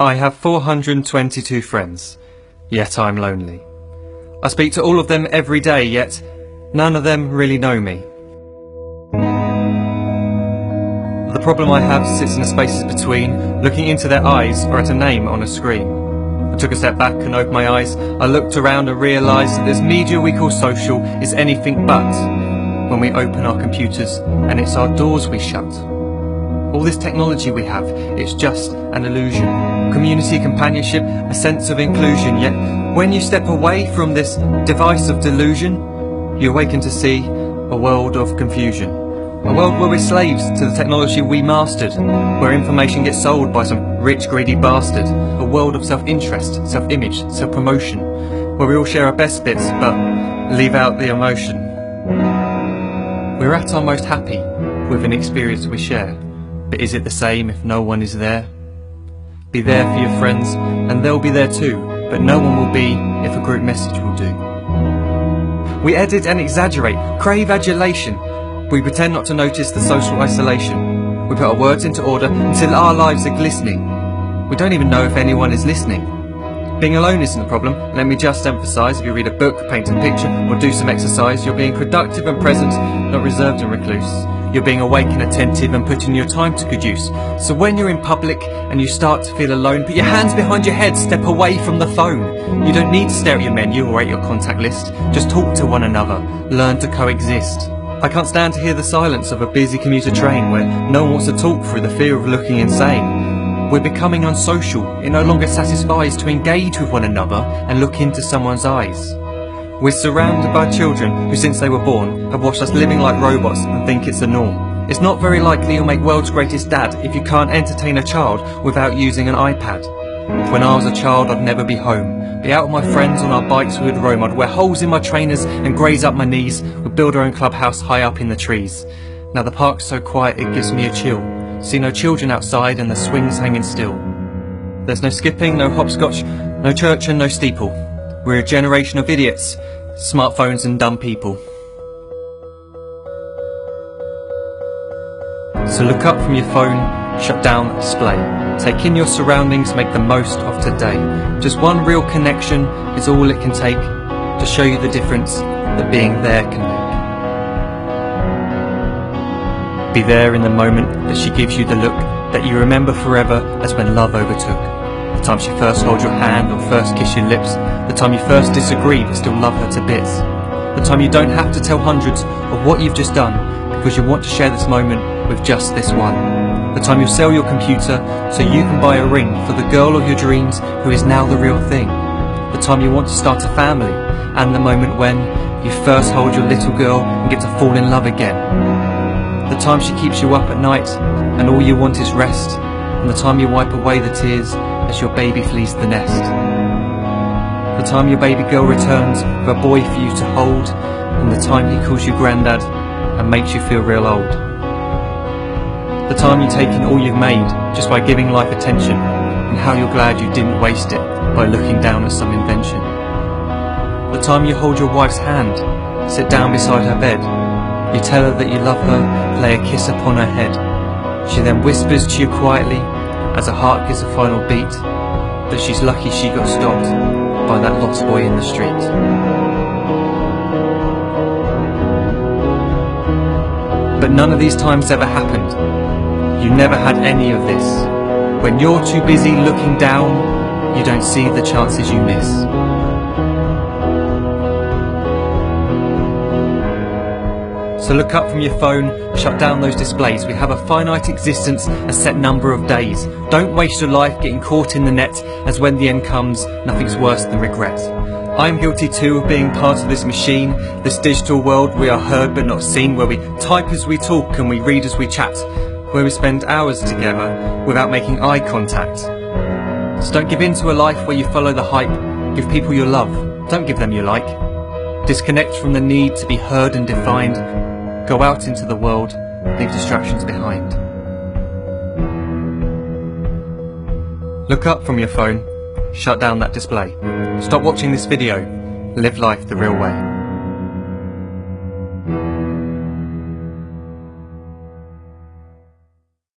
I have 422 friends, yet I'm lonely. I speak to all of them every day, yet none of them really know me. The problem I have sits in the spaces between, looking into their eyes or at a name on a screen. I took a step back and opened my eyes. I looked around and realised that this media we call social is anything but when we open our computers and it's our doors we shut. All this technology we have, it's just an illusion. Community, companionship, a sense of inclusion. Yet when you step away from this device of delusion, you awaken to see a world of confusion. A world where we're slaves to the technology we mastered, where information gets sold by some rich, greedy bastard. A world of self-interest, self-image, self-promotion, where we all share our best bits but leave out the emotion. We're at our most happy with an experience we share. But is it the same if no one is there? Be there for your friends, and they'll be there too, but no one will be if a group message will do. We edit and exaggerate, crave adulation. We pretend not to notice the social isolation. We put our words into order until our lives are glistening. We don't even know if anyone is listening. Being alone isn't a problem. Let me just emphasise, if you read a book, paint a picture, or do some exercise, you're being productive and present, not reserved and recluse. You're being awake and attentive and putting your time to good use. So when you're in public and you start to feel alone, put your hands behind your head, step away from the phone. You don't need to stare at your menu or at your contact list. Just talk to one another. Learn to coexist. I can't stand to hear the silence of a busy commuter train where no one wants to talk through the fear of looking insane. We're becoming unsocial. It no longer satisfies to engage with one another and look into someone's eyes. We're surrounded by children who, since they were born, have watched us living like robots and think it's the norm. It's not very likely you'll make world's greatest dad if you can't entertain a child without using an iPad. When I was a child, I'd never be home. Be out with my friends on our bikes we would roam. I'd wear holes in my trainers and graze up my knees. We'd build our own clubhouse high up in the trees. Now the park's so quiet it gives me a chill. See no children outside and the swings hanging still. There's no skipping, no hopscotch, no church and no steeple. We're a generation of idiots, smartphones and dumb people. So look up from your phone, shut down the display. Take in your surroundings, make the most of today. Just one real connection is all it can take to show you the difference that being there can make. Be there in the moment that she gives you the look that you remember forever as when love overtook. The time she first holds your hand or first kiss your lips. The time you first disagree but still love her to bits. The time you don't have to tell hundreds of what you've just done because you want to share this moment with just this one. The time you sell your computer so you can buy a ring for the girl of your dreams who is now the real thing. The time you want to start a family, and the moment when you first hold your little girl and get to fall in love again. The time she keeps you up at night and all you want is rest, and the time you wipe away the tears as your baby flees the nest. The time your baby girl returns with a boy for you to hold, and the time he calls you granddad and makes you feel real old. The time you take in all you've made just by giving life attention, and how you're glad you didn't waste it by looking down at some invention. The time you hold your wife's hand, sit down beside her bed, you tell her that you love her, lay a kiss upon her head. She then whispers to you quietly as her heart gives a final beat that she's lucky she got stopped by that lost boy in the street. But none of these times ever happened. You never had any of this. When you're too busy looking down, you don't see the chances you miss. So look up from your phone, shut down those displays. We have a finite existence, a set number of days. Don't waste your life getting caught in the net, as when the end comes, nothing's worse than regret. I'm guilty too of being part of this machine, this digital world we are heard but not seen, where we type as we talk and we read as we chat, where we spend hours together without making eye contact. So don't give in to a life where you follow the hype. Give people your love, don't give them your like. Disconnect from the need to be heard and defined. Go out into the world, leave distractions behind. Look up from your phone, shut down that display. Stop watching this video, live life the real way.